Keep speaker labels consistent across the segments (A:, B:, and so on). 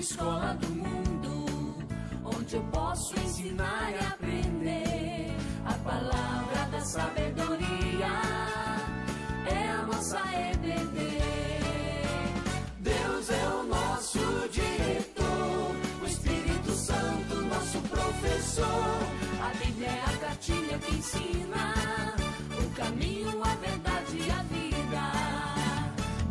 A: escola do mundo, onde eu posso ensinar e aprender. A palavra da sabedoria é a nossa EBD. Deus é o nosso diretor, o Espírito Santo nosso professor. A Bíblia é a cartilha que ensina o caminho, a verdade e a vida.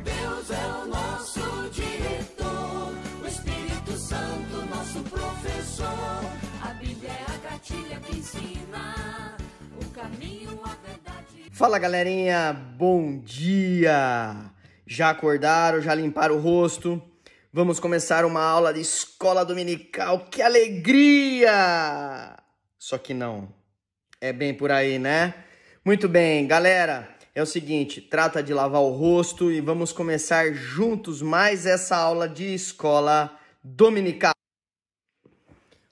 A: Deus é o nosso diretor, o Espírito Santo nosso professor. A Bíblia é a cartilha que ensina o caminho, a verdade.
B: Fala, galerinha, bom dia! Já acordaram, já limparam o rosto? Vamos começar uma aula de escola dominical, que alegria! Só que não, é bem por aí, né? Muito bem, galera, é o seguinte, trata de lavar o rosto e vamos começar juntos mais essa aula de escola dominical.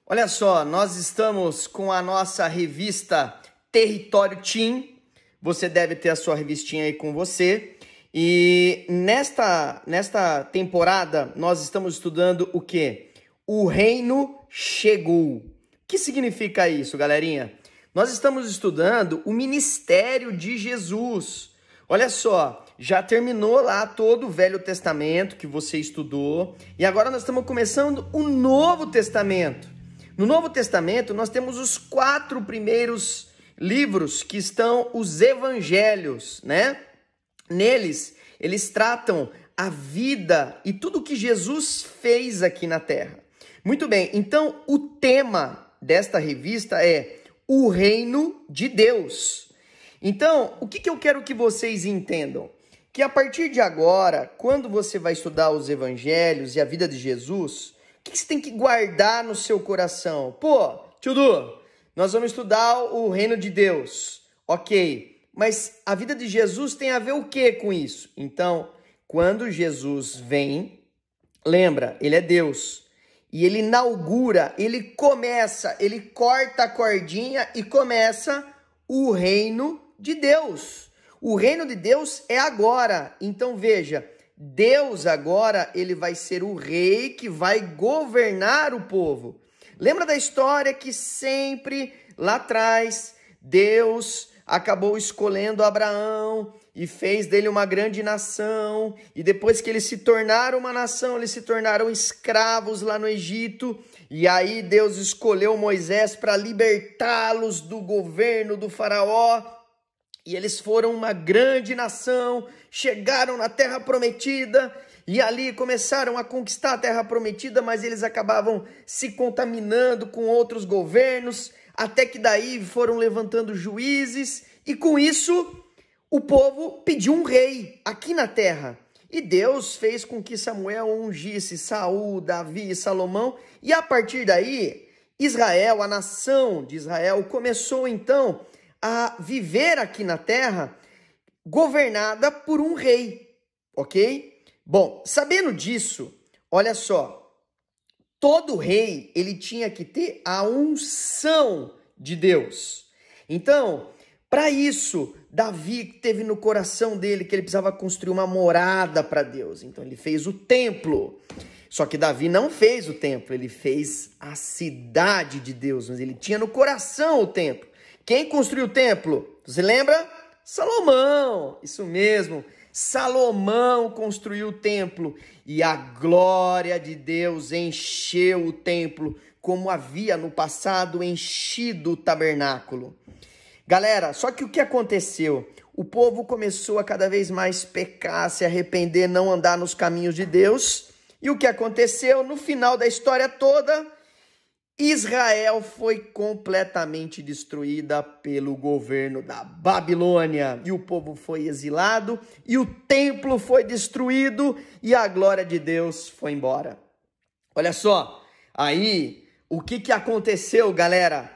B: Olha só, nós estamos com a nossa revista Território Teen. Você deve ter a sua revistinha aí com você. E nesta temporada, nós estamos estudando o quê? O reino chegou. O que significa isso, galerinha? Nós estamos estudando o ministério de Jesus. Olha só, já terminou lá todo o Velho Testamento que você estudou. E agora nós estamos começando o Novo Testamento. No Novo Testamento, nós temos os 4 primeiros livros que estão os evangelhos, né? Neles, eles tratam a vida e tudo que Jesus fez aqui na Terra. Muito bem, então o tema desta revista é o reino de Deus. Então, o que eu quero que vocês entendam? Que a partir de agora, quando você vai estudar os evangelhos e a vida de Jesus, o que você tem que guardar no seu coração? Pô, tio Du, nós vamos estudar o reino de Deus. Ok. Mas a vida de Jesus tem a ver o que com isso? Então, quando Jesus vem, lembra, ele é Deus. E ele inaugura, ele começa, ele corta a cordinha e começa o reino de Deus. O reino de Deus é agora. Então, veja, Deus agora, ele vai ser o rei que vai governar o povo. Lembra da história que sempre lá atrás, Deus acabou escolhendo Abraão e fez dele uma grande nação. E depois que eles se tornaram uma nação, eles se tornaram escravos lá no Egito. E aí Deus escolheu Moisés para libertá-los do governo do faraó. E eles foram uma grande nação, chegaram na Terra Prometida. E ali começaram a conquistar a Terra Prometida, mas eles acabavam se contaminando com outros governos. Até que daí foram levantando juízes e com isso o povo pediu um rei aqui na terra. E Deus fez com que Samuel ungisse Saul, Davi e Salomão. E a partir daí, Israel, a nação de Israel, começou então a viver aqui na terra governada por um rei, ok? Bom, sabendo disso, olha só. Todo rei, ele tinha que ter a unção de Deus. Então, para isso, Davi teve no coração dele que ele precisava construir uma morada para Deus. Então, ele fez o templo. Só que Davi não fez o templo, ele fez a cidade de Deus. Mas ele tinha no coração o templo. Quem construiu o templo? Você lembra? Salomão, isso mesmo. Salomão construiu o templo e a glória de Deus encheu o templo, como havia no passado enchido o tabernáculo. Galera, só que o que aconteceu? O povo começou a cada vez mais pecar, se arrepender, não andar nos caminhos de Deus. E o que aconteceu? No final da história toda, Israel foi completamente destruída pelo governo da Babilônia. E o povo foi exilado, e o templo foi destruído, e a glória de Deus foi embora. Olha só, aí, o que aconteceu, galera?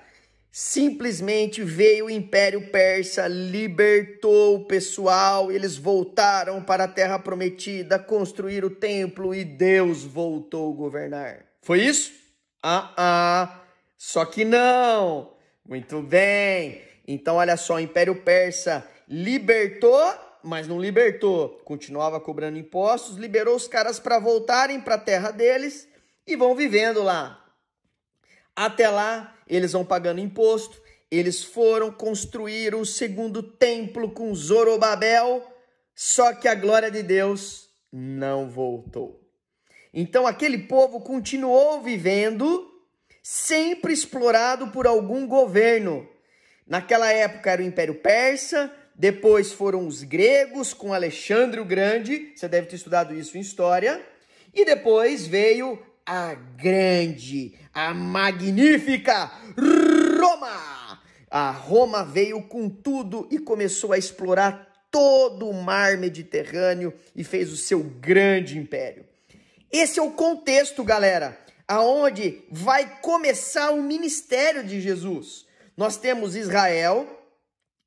B: Simplesmente veio o Império Persa, libertou o pessoal, eles voltaram para a Terra Prometida, construíram o templo e Deus voltou a governar. Foi isso? Só que não. Muito bem. Então, olha só, o Império Persa libertou, mas não libertou. Continuava cobrando impostos, liberou os caras para voltarem para a terra deles. e vão vivendo lá. Até lá, eles vão pagando imposto, eles foram construir o segundo templo com Zorobabel, só que a glória de Deus não voltou. Então aquele povo continuou vivendo, sempre explorado por algum governo. Naquela época era o Império Persa, depois foram os gregos com Alexandre o Grande, você deve ter estudado isso em história, e depois veio a grande, a magnífica Roma. A Roma veio com tudo e começou a explorar todo o mar Mediterrâneo e fez o seu grande império. Esse é o contexto, galera, aonde vai começar o ministério de Jesus. Nós temos Israel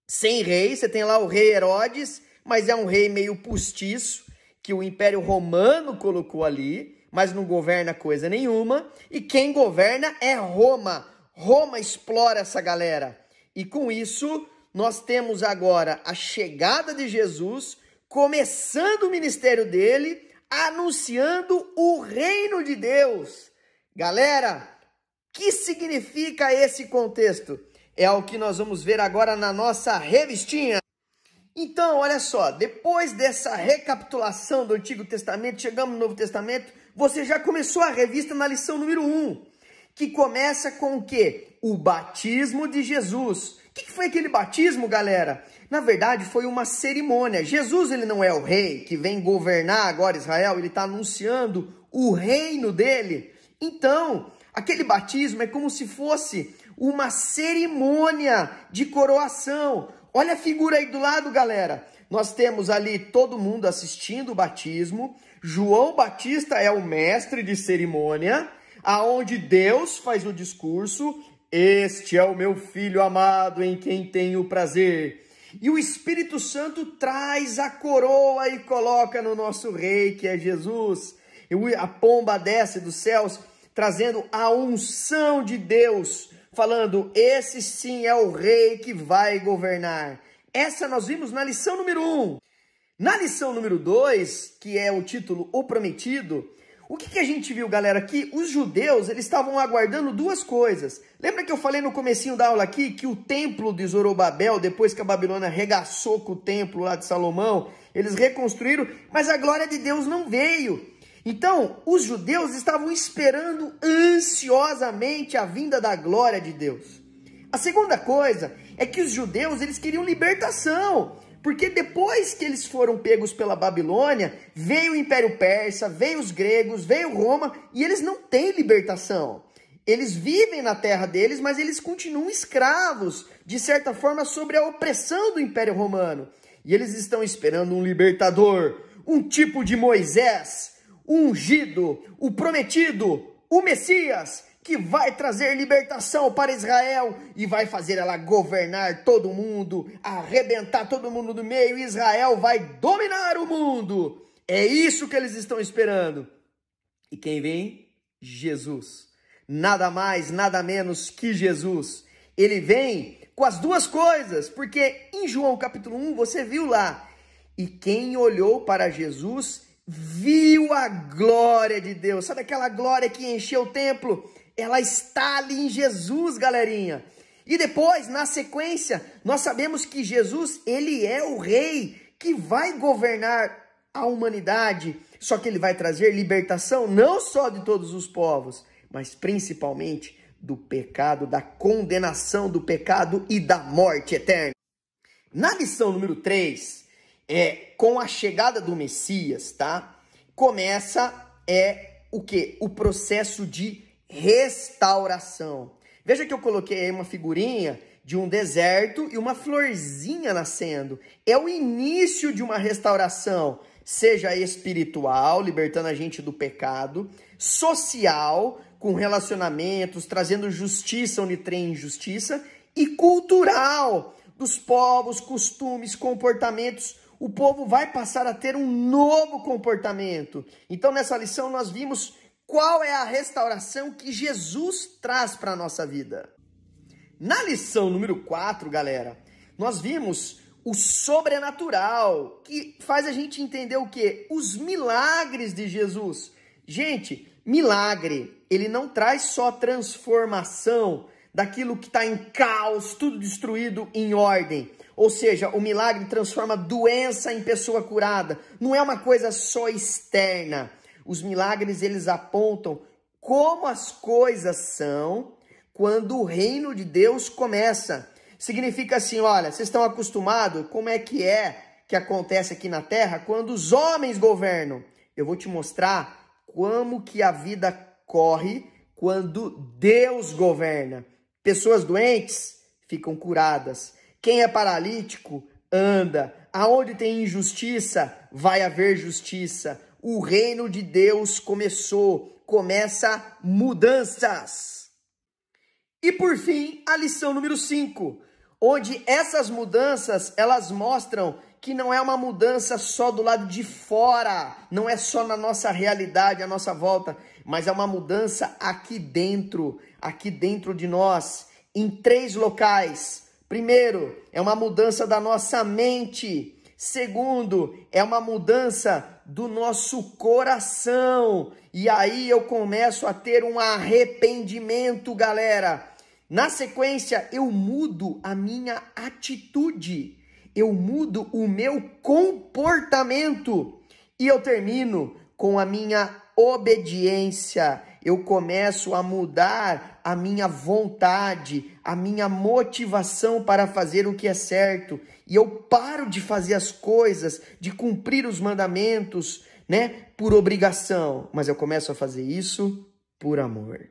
B: sem rei, você tem lá o rei Herodes, mas é um rei meio postiço, que o Império Romano colocou ali, mas não governa coisa nenhuma, e quem governa é Roma. Roma explora essa galera. E com isso, nós temos agora a chegada de Jesus, começando o ministério dele, anunciando o reino de Deus. Galera, o que significa esse contexto? É o que nós vamos ver agora na nossa revistinha. Então, olha só, depois dessa recapitulação do Antigo Testamento, chegamos no Novo Testamento, você já começou a revista na lição número 1, que começa com o quê? O batismo de Jesus. O que foi aquele batismo, galera? Na verdade, foi uma cerimônia. Jesus, ele não é o rei que vem governar agora Israel, ele está anunciando o reino dele. Então, aquele batismo é como se fosse uma cerimônia de coroação. Olha a figura aí do lado, galera. Nós temos ali todo mundo assistindo o batismo. João Batista é o mestre de cerimônia, aonde Deus faz o discurso. Este é o meu filho amado em quem tenho prazer. E o Espírito Santo traz a coroa e coloca no nosso rei, que é Jesus. E a pomba desce dos céus, trazendo a unção de Deus, falando, esse sim é o rei que vai governar. Essa nós vimos na lição número 1. Na lição número 2, que é o título O Prometido, o que a gente viu, galera, aqui? Os judeus, eles estavam aguardando duas coisas. Lembra que eu falei no comecinho da aula aqui que o templo de Zorobabel, depois que a Babilônia arregaçou com o templo lá de Salomão, eles reconstruíram, mas a glória de Deus não veio. Então, os judeus estavam esperando ansiosamente a vinda da glória de Deus. A segunda coisa é que os judeus, eles queriam libertação, porque depois que eles foram pegos pela Babilônia, veio o Império Persa, veio os gregos, veio Roma, e eles não têm libertação. Eles vivem na terra deles, mas eles continuam escravos, de certa forma, sobre a opressão do Império Romano. E eles estão esperando um libertador, um tipo de Moisés, o ungido, o prometido, o Messias, que vai trazer libertação para Israel e vai fazer ela governar todo mundo, arrebentar todo mundo do meio, e Israel vai dominar o mundo. É isso que eles estão esperando. E quem vem? Jesus. Nada mais, nada menos que Jesus. Ele vem com as duas coisas, porque em João capítulo 1, você viu lá, e quem olhou para Jesus viu a glória de Deus. Sabe aquela glória que encheu o templo? Ela está ali em Jesus, galerinha. E depois, na sequência, nós sabemos que Jesus, ele é o rei que vai governar a humanidade. Só que ele vai trazer libertação não só de todos os povos, mas principalmente do pecado, da condenação do pecado e da morte eterna. Na lição número 3, com a chegada do Messias, tá? Começa o quê? O processo de restauração. Veja que eu coloquei aí uma figurinha de um deserto e uma florzinha nascendo. É o início de uma restauração, seja espiritual, libertando a gente do pecado, social, com relacionamentos, trazendo justiça onde tem injustiça, e cultural, dos povos, costumes, comportamentos. O povo vai passar a ter um novo comportamento. Então, nessa lição, nós vimos qual é a restauração que Jesus traz para a nossa vida. Na lição número 4, galera, nós vimos o sobrenatural, que faz a gente entender o quê? Os milagres de Jesus. Gente, Milagre, ele não traz só transformação daquilo que está em caos, tudo destruído em ordem. Ou seja, o milagre transforma doença em pessoa curada. Não é uma coisa só externa. Os milagres, eles apontam como as coisas são quando o reino de Deus começa. Significa assim, olha, vocês estão acostumados como é que acontece aqui na terra quando os homens governam. Eu vou te mostrar como que a vida corre quando Deus governa. Pessoas doentes ficam curadas. Quem é paralítico anda. Aonde tem injustiça, vai haver justiça. O reino de Deus começa mudanças. E por fim, a lição número 5, onde essas mudanças, elas mostram que não é uma mudança só do lado de fora, não é só na nossa realidade, à nossa volta, mas é uma mudança aqui dentro de nós, em 3 locais. Primeiro, é uma mudança da nossa mente. Segundo, é uma mudança do nosso coração. E aí eu começo a ter um arrependimento, galera. Na sequência, eu mudo a minha atitude. Eu mudo o meu comportamento. E eu termino com a minha obediência. Eu começo a mudar a minha vontade, a minha motivação para fazer o que é certo. E eu paro de fazer as coisas, de cumprir os mandamentos, por obrigação. Mas eu começo a fazer isso por amor.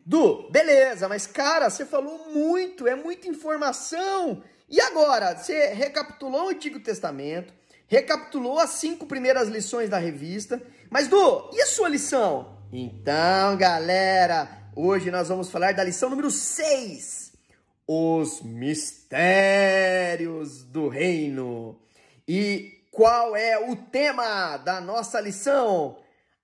B: Du, beleza, mas cara, você falou muito, é muita informação. E agora? Você recapitulou o Antigo Testamento, recapitulou as 5 primeiras lições da revista. Mas Du, e a sua lição? Então, galera, hoje nós vamos falar da lição número 6. Os mistérios do reino. E qual é o tema da nossa lição?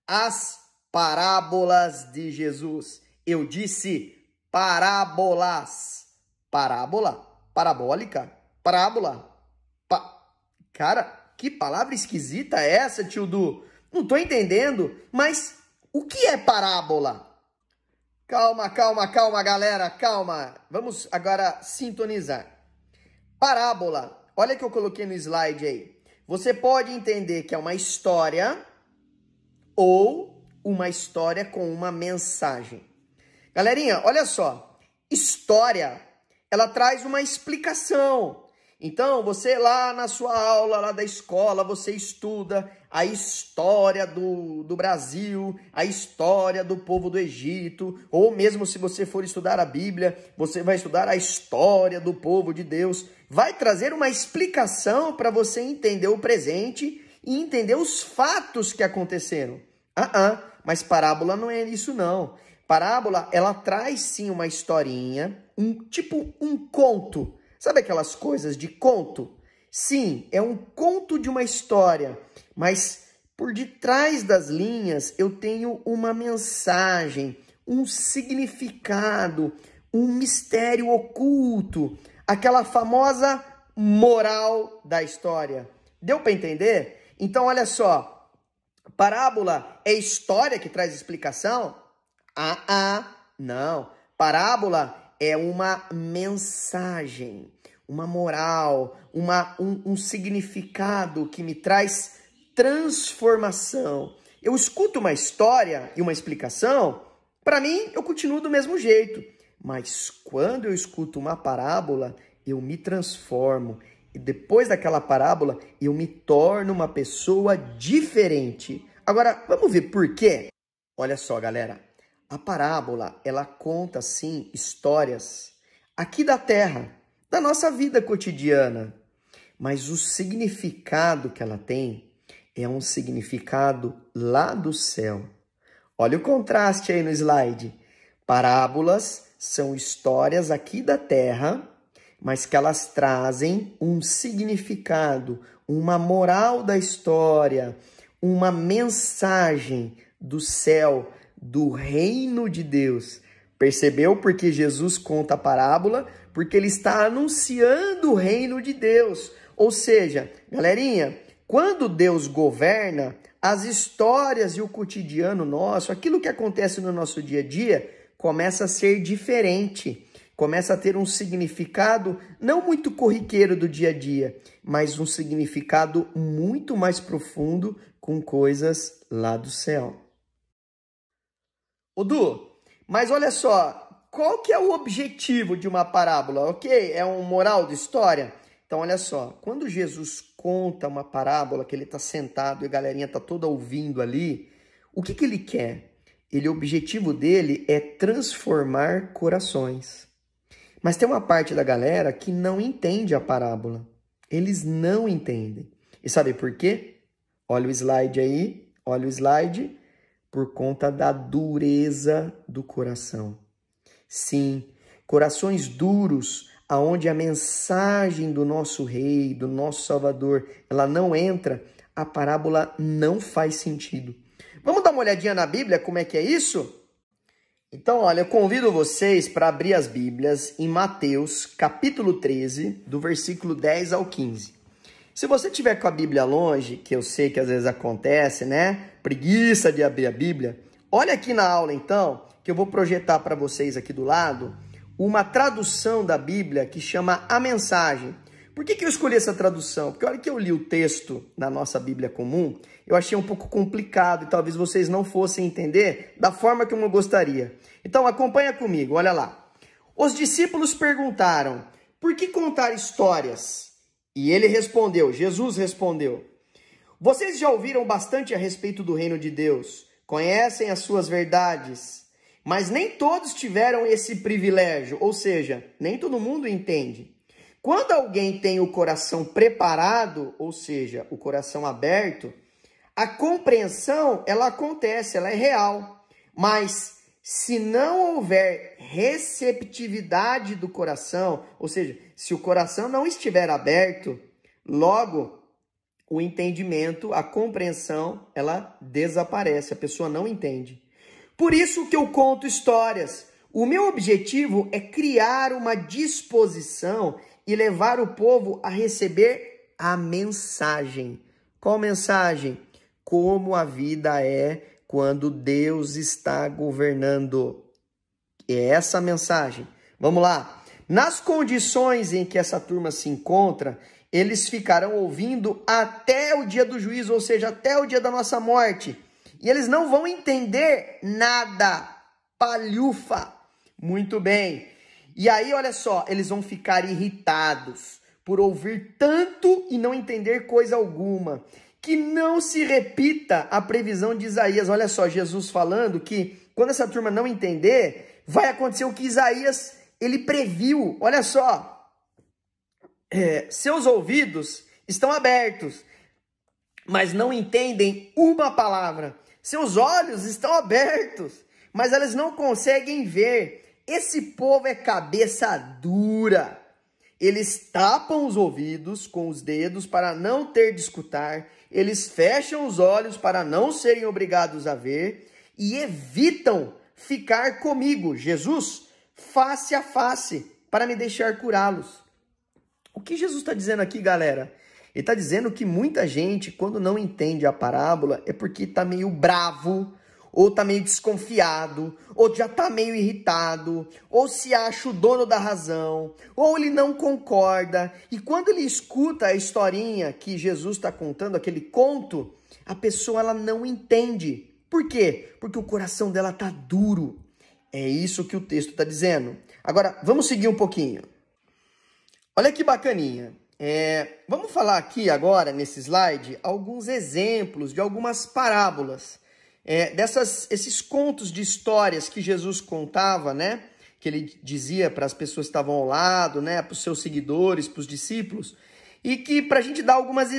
B: As parábolas de Jesus. Eu disse parábolas. Parábola, parabólica, parábola. Cara, que palavra esquisita é essa, tio Du? Não tô entendendo, mas o que é parábola? Calma, galera, calma. Vamos agora sintonizar. Parábola, olha que eu coloquei no slide aí. Você pode entender que é uma história ou uma história com uma mensagem. Galerinha, olha só. História, ela traz uma explicação. Então, você lá na sua aula, lá da escola, você estuda a história do Brasil, a história do povo do Egito, ou mesmo se você for estudar a Bíblia, você vai estudar a história do povo de Deus. Vai trazer uma explicação para você entender o presente e entender os fatos que aconteceram. Mas parábola não é isso não. Parábola, ela traz sim uma historinha, tipo um conto. Sabe aquelas coisas de conto? Sim, é um conto de uma história, mas por detrás das linhas eu tenho uma mensagem, um significado, um mistério oculto, aquela famosa moral da história. Deu para entender? Então, olha só, parábola é história que traz explicação? Não. Parábola é uma mensagem, uma moral, um significado que me traz transformação. Eu escuto uma história e uma explicação, para mim eu continuo do mesmo jeito. Mas quando eu escuto uma parábola, eu me transformo. E depois daquela parábola, eu me torno uma pessoa diferente. Agora, vamos ver por quê? Olha só, galera. A parábola, ela conta, sim, histórias aqui da terra, da nossa vida cotidiana. Mas o significado que ela tem é um significado lá do céu. Olha o contraste aí no slide. Parábolas são histórias aqui da terra, mas que elas trazem um significado, uma moral da história, uma mensagem do céu, do reino de Deus. Percebeu porque Jesus conta a parábola? Porque ele está anunciando o reino de Deus. Ou seja, galerinha, quando Deus governa, as histórias e o cotidiano nosso, aquilo que acontece no nosso dia a dia, começa a ser diferente. Começa a ter um significado não muito corriqueiro do dia a dia, mas um significado muito mais profundo com coisas lá do céu. Ô Du, mas olha só, qual que é o objetivo de uma parábola, ok? É um moral de história? Então olha só, quando Jesus conta uma parábola, que ele está sentado e a galerinha está toda ouvindo ali, o que ele quer? O objetivo dele é transformar corações. Mas tem uma parte da galera que não entende a parábola. Eles não entendem. E sabe por quê? Olha o slide aí, olha o slide. Por conta da dureza do coração. Sim, corações duros, aonde a mensagem do nosso Rei, do nosso Salvador, ela não entra, a parábola não faz sentido. Vamos dar uma olhadinha na Bíblia, como é que é isso? Então, olha, eu convido vocês para abrir as Bíblias em Mateus, capítulo 13, do versículo 10 ao 15. Se você tiver com a Bíblia longe, que eu sei que às vezes acontece, né? Preguiça de abrir a Bíblia. Olha aqui na aula, então, que eu vou projetar para vocês aqui do lado, uma tradução da Bíblia que chama A Mensagem. Por que eu escolhi essa tradução? Porque a hora que eu li o texto da nossa Bíblia comum, eu achei um pouco complicado e talvez vocês não fossem entender da forma que eu gostaria. Então acompanha comigo, olha lá. Os discípulos perguntaram, por que contar histórias? E ele respondeu, Jesus respondeu, vocês já ouviram bastante a respeito do reino de Deus, conhecem as suas verdades, mas nem todos tiveram esse privilégio, ou seja, nem todo mundo entende. Quando alguém tem o coração preparado, ou seja, o coração aberto, a compreensão, ela acontece, ela é real. Mas se não houver receptividade do coração, ou seja, se o coração não estiver aberto, logo o entendimento, a compreensão, ela desaparece, a pessoa não entende. Por isso que eu conto histórias. O meu objetivo é criar uma disposição e levar o povo a receber a mensagem. Qual mensagem? Como a vida é quando Deus está governando. É essa a mensagem. Vamos lá. Nas condições em que essa turma se encontra, eles ficarão ouvindo até o dia do juízo, ou seja, até o dia da nossa morte. E eles não vão entender nada. Palhufa. Muito bem. E aí, olha só, eles vão ficar irritados por ouvir tanto e não entender coisa alguma. Que não se repita a previsão de Isaías. Olha só, Jesus falando que quando essa turma não entender, vai acontecer o que Isaías, ele previu. Olha só, seus ouvidos estão abertos, mas não entendem uma palavra. Seus olhos estão abertos, mas eles não conseguem ver. Esse povo é cabeça dura. Eles tapam os ouvidos com os dedos para não ter de escutar. Eles fecham os olhos para não serem obrigados a ver. E evitam ficar comigo, Jesus, face a face, para me deixar curá-los. O que Jesus está dizendo aqui, galera? Ele está dizendo que muita gente, quando não entende a parábola, é porque está meio bravo, ou está meio desconfiado, ou já está meio irritado, ou se acha o dono da razão, ou ele não concorda. E quando ele escuta a historinha que Jesus está contando, aquele conto, a pessoa ela não entende. Por quê? Porque o coração dela está duro. É isso que o texto está dizendo. Agora, vamos seguir um pouquinho. Olha que bacaninha. Vamos falar aqui agora, nesse slide, alguns exemplos de algumas parábolas. Esses contos de histórias que Jesus contava, né? Que ele dizia para as pessoas que estavam ao lado, né? Para os seus seguidores, para os discípulos. E que para a gente dar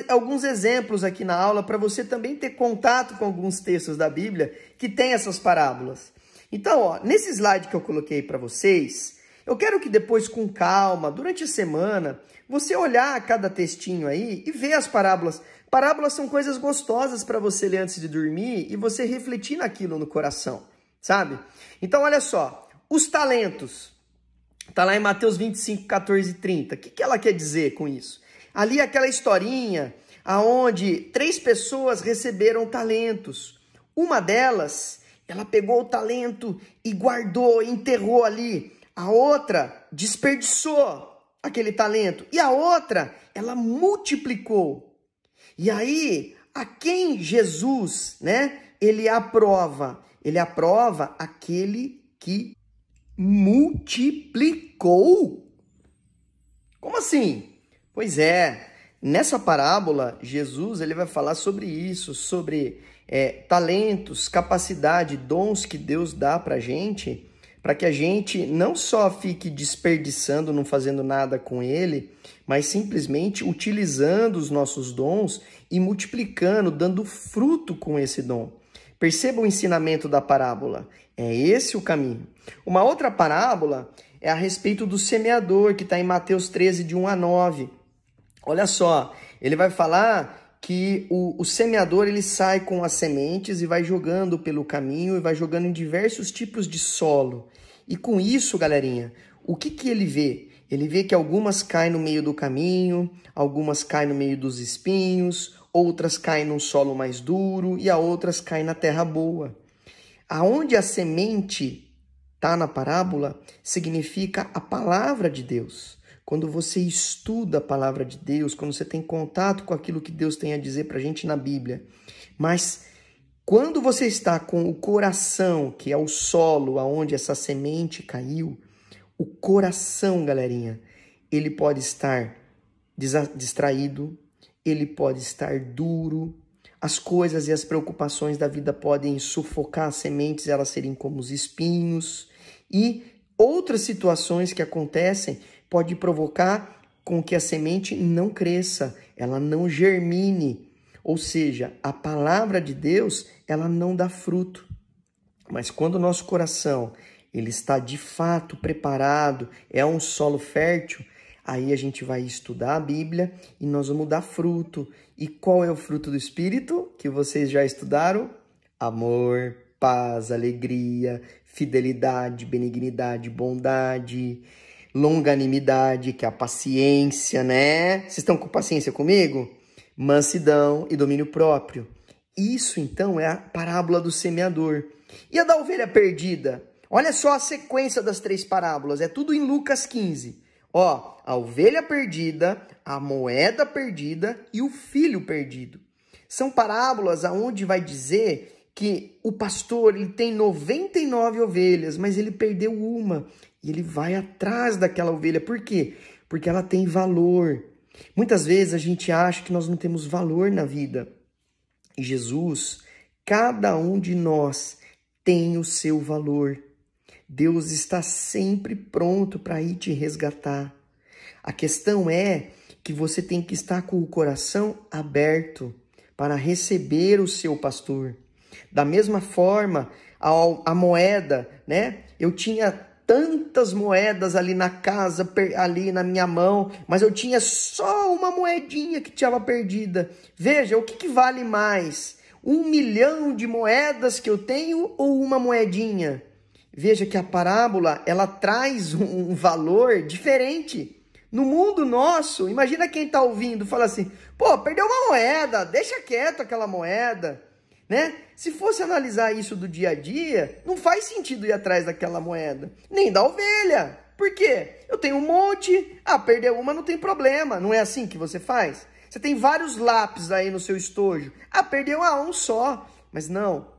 B: alguns exemplos aqui na aula, para você também ter contato com alguns textos da Bíblia que tem essas parábolas. Então, ó, nesse slide que eu coloquei para vocês, eu quero que depois, com calma, durante a semana, você olhar cada textinho aí e ver as parábolas. Parábolas são coisas gostosas para você ler antes de dormir e você refletir naquilo no coração, sabe? Então, olha só, os talentos. Está lá em Mateus 25, 14 e 30. O que ela quer dizer com isso? Ali aquela historinha aonde 3 pessoas receberam talentos. Uma delas, ela pegou o talento e guardou, enterrou ali. A outra desperdiçou aquele talento. E a outra, ela multiplicou. E aí, a quem Jesus, né, ele aprova? Ele aprova aquele que multiplicou. Como assim? Pois é, nessa parábola, Jesus ele vai falar sobre isso, sobre talentos, capacidade, dons que Deus dá para gente, para que a gente não só fique desperdiçando, não fazendo nada com ele, mas simplesmente utilizando os nossos dons e multiplicando, dando fruto com esse dom. Perceba o ensinamento da parábola. É esse o caminho. Uma outra parábola é a respeito do semeador, que está em Mateus 13, de 1 a 9. Olha só, ele vai falar que o semeador ele sai com as sementes e vai jogando pelo caminho e vai jogando em diversos tipos de solo. E com isso, galerinha, o que ele vê? Ele vê que algumas caem no meio do caminho, algumas caem no meio dos espinhos, outras caem num solo mais duro e a outras caem na terra boa. Aonde a semente está na parábola significa a palavra de Deus. Quando você estuda a palavra de Deus, quando você tem contato com aquilo que Deus tem a dizer para a gente na Bíblia. Mas quando você está com o coração, que é o solo aonde essa semente caiu, o coração, galerinha, ele pode estar distraído, ele pode estar duro, as coisas e as preocupações da vida podem sufocar as sementes, elas serem como os espinhos, e outras situações que acontecem pode provocar com que a semente não cresça, ela não germine, ou seja, a palavra de Deus, ela não dá fruto. Mas quando o nosso coração ele está de fato preparado, é um solo fértil, aí a gente vai estudar a Bíblia e nós vamos dar fruto. E qual é o fruto do Espírito que vocês já estudaram? Amor, paz, alegria, fidelidade, benignidade, bondade, longanimidade, que é a paciência, né? Vocês estão com paciência comigo? Mansidão e domínio próprio. Isso, então, é a parábola do semeador. E a da ovelha perdida? Olha só a sequência das 3 parábolas. É tudo em Lucas 15. Ó, a ovelha perdida, a moeda perdida e o filho perdido. São parábolas aonde vai dizer que o pastor ele tem 99 ovelhas, mas ele perdeu uma. E ele vai atrás daquela ovelha. Por quê? Porque ela tem valor. Muitas vezes a gente acha que nós não temos valor na vida. E Jesus, cada um de nós tem o seu valor. Deus está sempre pronto para ir te resgatar. A questão é que você tem que estar com o coração aberto para receber o seu pastor. Da mesma forma, a moeda, né? Eu tinha tantas moedas ali na casa, ali na minha mão, mas eu tinha só uma moedinha que estava perdida. Veja, o que vale mais? 1 milhão de moedas que eu tenho ou uma moedinha? Veja que a parábola, ela traz um valor diferente. No mundo nosso, imagina quem está ouvindo, fala assim, pô, perdeu uma moeda, deixa quieto aquela moeda, né? Se fosse analisar isso do dia a dia, não faz sentido ir atrás daquela moeda, nem da ovelha. Por quê? Eu tenho um monte, perdeu uma não tem problema, não é assim que você faz? Você tem vários lápis aí no seu estojo, perdeu um só, mas não.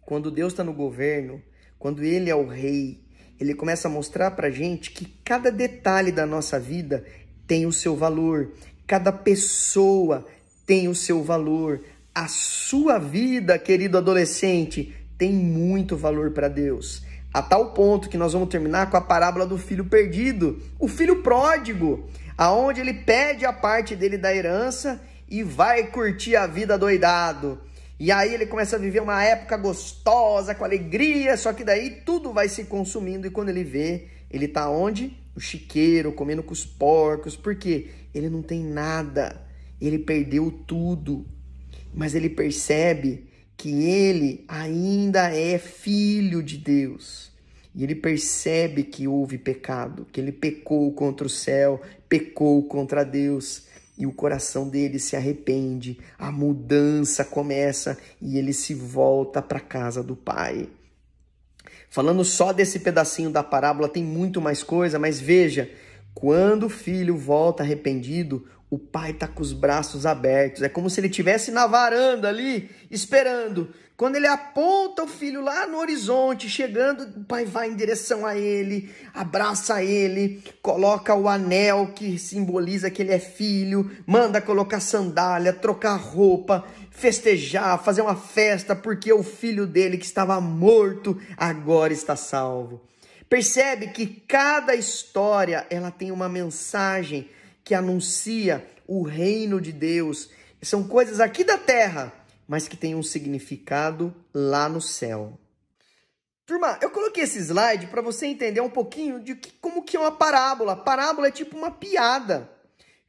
B: Quando Deus está no governo, quando Ele é o rei, Ele começa a mostrar para a gente que cada detalhe da nossa vida tem o seu valor. Cada pessoa tem o seu valor. A sua vida, querido adolescente, tem muito valor para Deus. A tal ponto que nós vamos terminar com a parábola do filho perdido. O filho pródigo, aonde ele pede a parte dele da herança e vai curtir a vida doidado. E aí ele começa a viver uma época gostosa, com alegria, só que daí tudo vai se consumindo e quando ele vê, ele tá onde? No chiqueiro, comendo com os porcos, porque ele não tem nada, ele perdeu tudo, mas ele percebe que ele ainda é filho de Deus. E ele percebe que houve pecado, que ele pecou contra o céu, pecou contra Deus. e o coração dele se arrepende, a mudança começa e ele se volta para a casa do pai. Falando só desse pedacinho da parábola, tem muito mais coisa, mas veja, quando o filho volta arrependido, o pai está com os braços abertos. É como se ele estivesse na varanda ali, esperando. Quando ele aponta o filho lá no horizonte, chegando, o pai vai em direção a ele, abraça ele, coloca o anel que simboliza que ele é filho, manda colocar sandália, trocar roupa, festejar, fazer uma festa, porque o filho dele que estava morto agora está salvo. Percebe que cada história ela tem uma mensagem que anuncia o reino de Deus. São coisas aqui da terra, mas que tem um significado lá no céu. Turma, eu coloquei esse slide para você entender um pouquinho de como que é uma parábola. Parábola é tipo uma piada.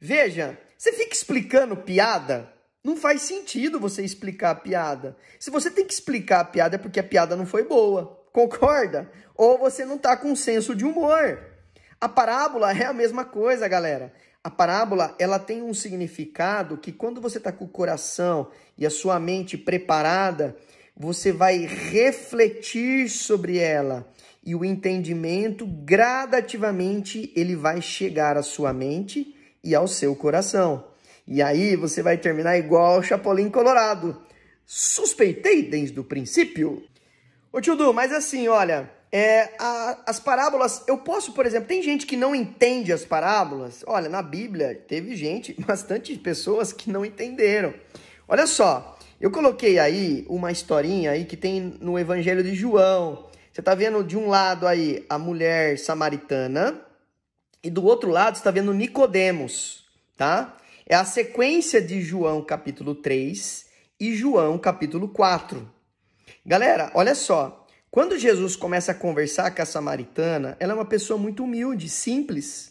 B: Veja, você fica explicando piada, não faz sentido você explicar a piada. Se você tem que explicar a piada é porque a piada não foi boa, concorda? Ou você não está com senso de humor. A parábola é a mesma coisa, galera. A parábola, ela tem um significado que quando você está com o coração e a sua mente preparada, você vai refletir sobre ela. E o entendimento, gradativamente, ele vai chegar à sua mente e ao seu coração. E aí você vai terminar igual o Chapolin Colorado. Suspeitei desde o princípio. Ô tio Du, mas assim, olha... as parábolas, eu posso, por exemplo, tem gente que não entende as parábolas. Olha, na Bíblia teve bastante pessoas que não entenderam. Olha só, eu coloquei aí uma historinha aí que tem no Evangelho de João. Você tá vendo de um lado aí a mulher samaritana e do outro lado você tá vendo Nicodemos, tá? É a sequência de João capítulo 3 e João capítulo 4. Galera, olha só. Quando Jesus começa a conversar com a samaritana, ela é uma pessoa muito humilde, simples.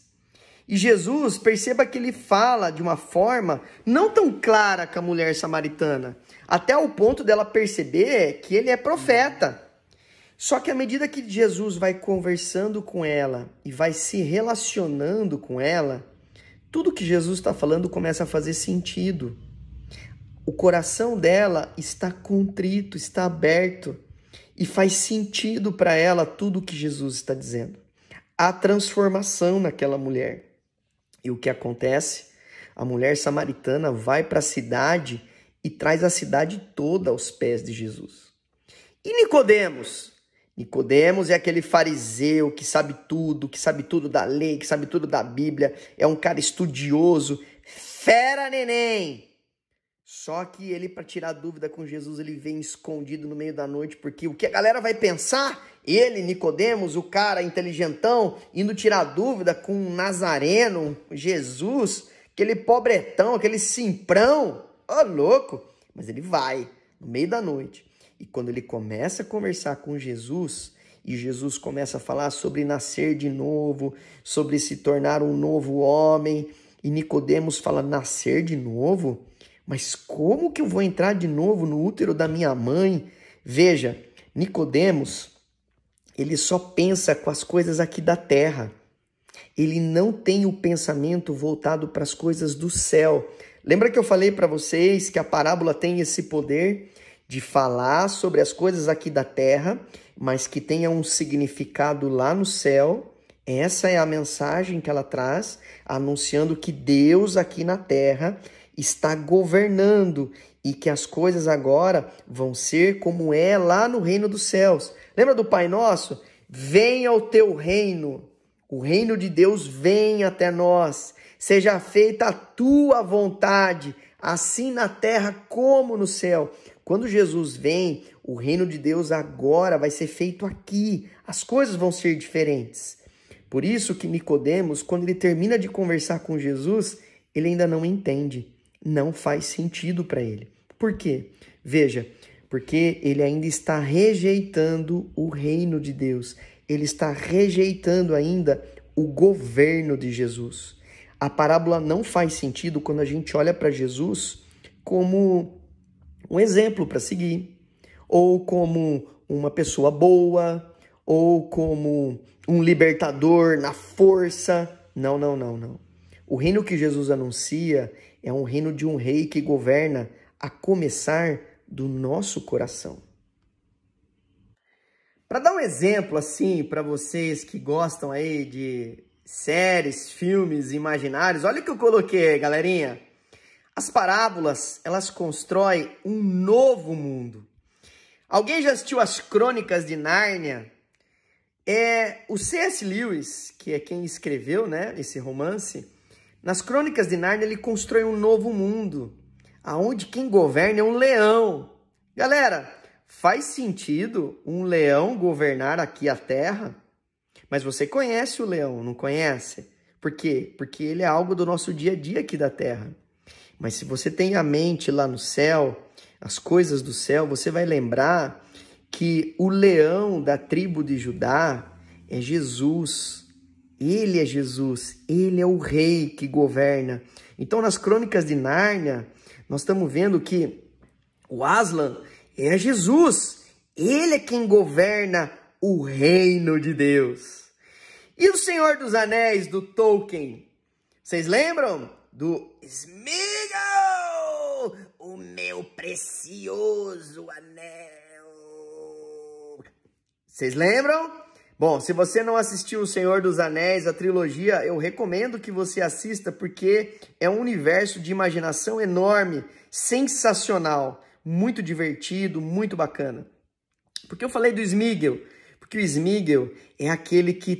B: E Jesus, perceba que ele fala de uma forma não tão clara com a mulher samaritana, até o ponto dela perceber que ele é profeta. Só que à medida que Jesus vai conversando com ela e vai se relacionando com ela, tudo que Jesus está falando começa a fazer sentido. O coração dela está contrito, está aberto. E faz sentido para ela tudo o que Jesus está dizendo. Há transformação naquela mulher. E o que acontece? A mulher samaritana vai para a cidade e traz a cidade toda aos pés de Jesus. E Nicodemos? Nicodemos é aquele fariseu que sabe tudo da lei, que sabe tudo da Bíblia, é um cara estudioso, fera neném. Só que ele, para tirar dúvida com Jesus, ele vem escondido no meio da noite, porque o que a galera vai pensar? Ele, Nicodemos, o cara inteligentão, indo tirar dúvida com um nazareno, Jesus, aquele pobretão, aquele simprão, ó louco. Mas ele vai, no meio da noite. E quando ele começa a conversar com Jesus, e Jesus começa a falar sobre nascer de novo, sobre se tornar um novo homem, e Nicodemos fala, nascer de novo? Mas como que eu vou entrar de novo no útero da minha mãe? Veja, Nicodemos, ele só pensa com as coisas aqui da terra. Ele não tem o pensamento voltado para as coisas do céu. Lembra que eu falei para vocês que a parábola tem esse poder de falar sobre as coisas aqui da terra, mas que tenha um significado lá no céu? Essa é a mensagem que ela traz, anunciando que Deus aqui na terra está governando e que as coisas agora vão ser como é lá no reino dos céus. Lembra do Pai Nosso? Venha o teu reino, o reino de Deus vem até nós, seja feita a tua vontade, assim na terra como no céu. Quando Jesus vem, o reino de Deus agora vai ser feito aqui, as coisas vão ser diferentes. Por isso que Nicodemos, quando ele termina de conversar com Jesus, ele ainda não entende. Não faz sentido para ele. Por quê? Veja, porque ele ainda está rejeitando o reino de Deus. Ele está rejeitando ainda o governo de Jesus. A parábola não faz sentido quando a gente olha para Jesus como um exemplo para seguir, ou como uma pessoa boa, ou como um libertador na força. Não. O reino que Jesus anuncia É um reino de um rei que governa a começar do nosso coração. Para dar um exemplo assim para vocês que gostam aí de séries, filmes imaginários, olha o que eu coloquei, galerinha. As parábolas, elas constroem um novo mundo. Alguém já assistiu as Crônicas de Nárnia? O C.S. Lewis, que é quem escreveu, né, esse romance, nas Crônicas de Nárnia ele constrói um novo mundo, aonde quem governa é um leão. Galera, faz sentido um leão governar aqui a terra? Mas você conhece o leão, não conhece? Por quê? Porque ele é algo do nosso dia a dia aqui da terra. Mas se você tem a mente lá no céu, as coisas do céu, você vai lembrar que o leão da tribo de Judá é Jesus. Ele é Jesus, ele é o rei que governa. Então, nas Crônicas de Nárnia, nós estamos vendo que o Aslan é Jesus. Ele é quem governa o reino de Deus. E o Senhor dos Anéis, do Tolkien? Vocês lembram? Do Sméagol, o meu precioso anel. Vocês lembram? Bom, se você não assistiu O Senhor dos Anéis, a trilogia, eu recomendo que você assista, porque é um universo de imaginação enorme, sensacional, muito divertido, muito bacana. Por que eu falei do Sméagol? Porque o Sméagol é aquele que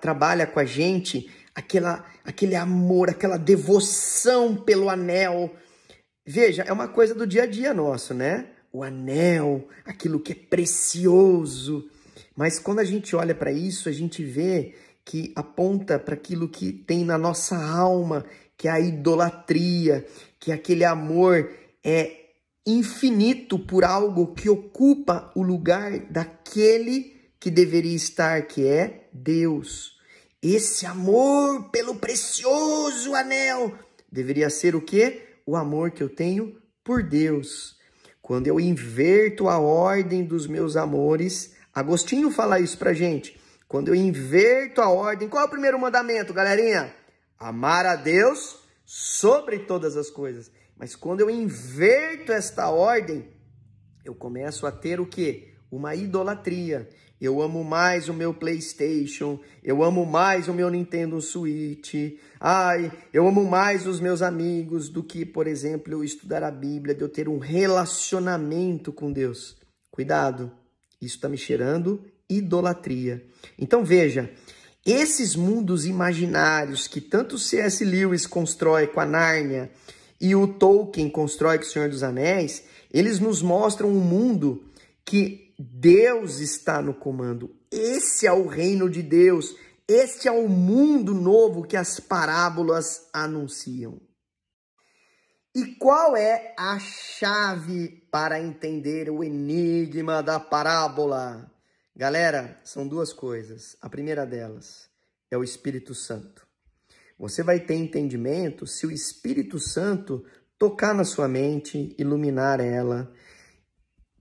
B: trabalha com a gente, aquele amor, aquela devoção pelo anel. Veja, é uma coisa do dia a dia nosso, né? O anel, aquilo que é precioso. Mas quando a gente olha para isso, a gente vê que aponta para aquilo que tem na nossa alma, que é a idolatria, que aquele amor é infinito por algo que ocupa o lugar daquele que deveria estar, que é Deus. Esse amor pelo precioso anel deveria ser o quê? O amor que eu tenho por Deus. Quando eu inverto a ordem dos meus amores, Agostinho fala isso pra gente. Quando eu inverto a ordem, qual é o primeiro mandamento, galerinha? Amar a Deus sobre todas as coisas. Mas quando eu inverto esta ordem, eu começo a ter o quê? Uma idolatria. Eu amo mais o meu PlayStation, eu amo mais o meu Nintendo Switch, eu amo mais os meus amigos do que, por exemplo, eu estudar a Bíblia, de eu ter um relacionamento com Deus. Cuidado, isso está me cheirando idolatria. Então veja, esses mundos imaginários que tanto C.S. Lewis constrói com a Nárnia e o Tolkien constrói com o Senhor dos Anéis, eles nos mostram um mundo que Deus está no comando. Esse é o reino de Deus. Este é o mundo novo que as parábolas anunciam. E qual é a chave para entender o enigma da parábola? Galera, são duas coisas. A primeira delas é o Espírito Santo. Você vai ter entendimento se o Espírito Santo tocar na sua mente, iluminar ela,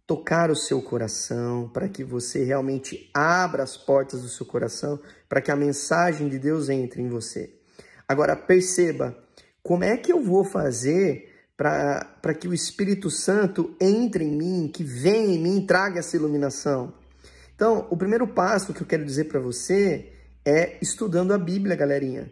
B: tocar o seu coração, para que você realmente abra as portas do seu coração, para que a mensagem de Deus entre em você. Agora, perceba, como é que eu vou fazer para que o Espírito Santo entre em mim, que venha em mim, traga essa iluminação? Então, o primeiro passo que eu quero dizer para você é estudando a Bíblia, galerinha.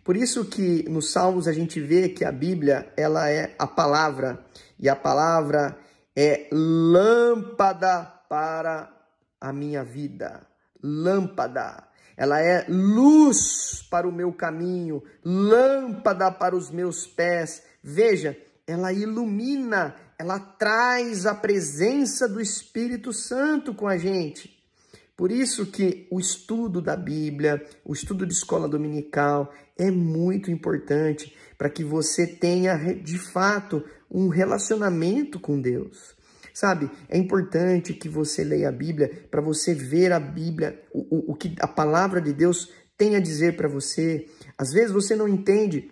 B: Por isso que nos Salmos a gente vê que a Bíblia, ela é a palavra, e a palavra é lâmpada para a minha vida, lâmpada. Ela é luz para o meu caminho, lâmpada para os meus pés. Veja, ela ilumina, ela traz a presença do Espírito Santo com a gente. Por isso que o estudo da Bíblia, o estudo de escola dominical é muito importante para que você tenha, de fato, um relacionamento com Deus. Sabe, é importante que você leia a Bíblia para você ver a Bíblia, o que a palavra de Deus tem a dizer para você. Às vezes você não entende.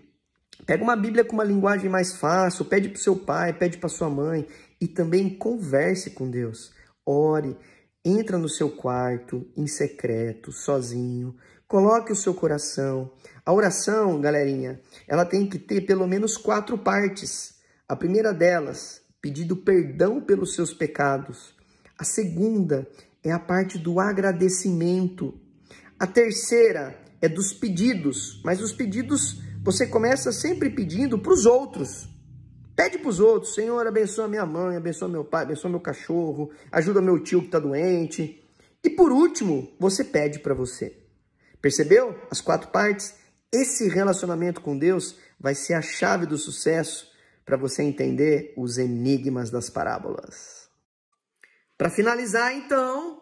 B: Pega uma Bíblia com uma linguagem mais fácil, pede para o seu pai, pede para sua mãe e também converse com Deus. Ore, entra no seu quarto, em secreto, sozinho, Coloque o seu coração. A oração, galerinha, ela tem que ter pelo menos 4 partes. A primeira delas, pedindo perdão pelos seus pecados. A segunda é a parte do agradecimento. A terceira é dos pedidos, mas os pedidos você começa sempre pedindo para os outros. Pede para os outros: Senhor, abençoa minha mãe, abençoa meu pai, abençoa meu cachorro, ajuda meu tio que está doente. E por último, você pede para você. Percebeu as 4 partes? Esse relacionamento com Deus vai ser a chave do sucesso para você entender os enigmas das parábolas. Para finalizar, então,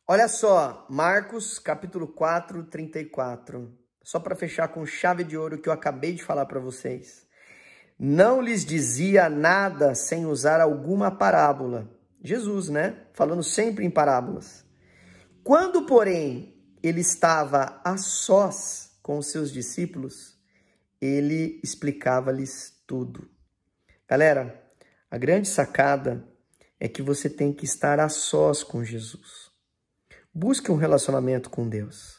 B: olha só, Marcos capítulo 4, 34. Só para fechar com chave de ouro que eu acabei de falar para vocês. Não lhes dizia nada sem usar alguma parábola. Jesus, né? Falando sempre em parábolas. Quando, porém, ele estava a sós com os seus discípulos, ele explicava-lhes tudo. Galera, a grande sacada é que você tem que estar a sós com Jesus. Busque um relacionamento com Deus.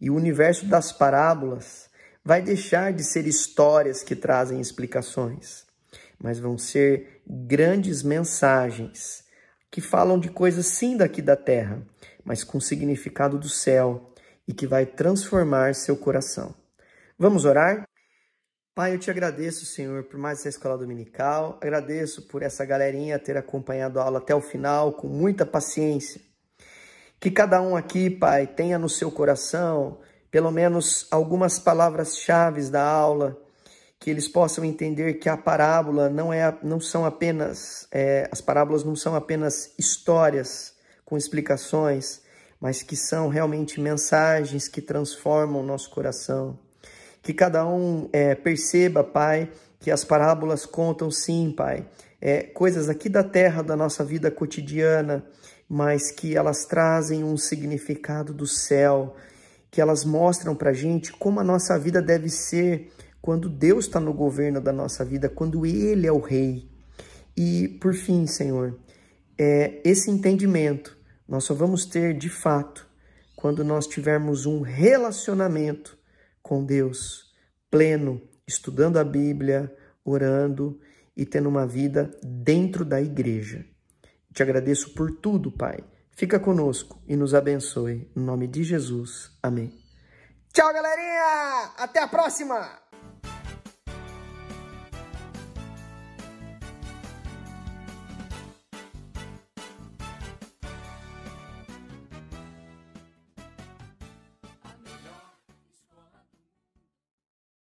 B: E o universo das parábolas vai deixar de ser histórias que trazem explicações, mas vão ser grandes mensagens que falam de coisas sim daqui da terra, mas com significado do céu e que vai transformar seu coração. Vamos orar? Pai, eu te agradeço, Senhor, por mais essa escola dominical. Agradeço por essa galerinha ter acompanhado a aula até o final com muita paciência. Que cada um aqui, Pai, tenha no seu coração pelo menos algumas palavras-chave da aula, que eles possam entender que a parábola as parábolas não são apenas histórias com explicações, mas que são realmente mensagens que transformam o nosso coração. Que cada um perceba, Pai, que as parábolas contam sim, Pai, coisas aqui da terra, da nossa vida cotidiana, mas que elas trazem um significado do céu, que elas mostram para a gente como a nossa vida deve ser quando Deus está no governo da nossa vida, quando Ele é o Rei. E, por fim, Senhor, esse entendimento nós só vamos ter de fato quando nós tivermos um relacionamento com Deus pleno, estudando a Bíblia, orando e tendo uma vida dentro da igreja. Te agradeço por tudo, Pai. Fica conosco e nos abençoe. Em nome de Jesus. Amém. Tchau, galerinha! Até a próxima!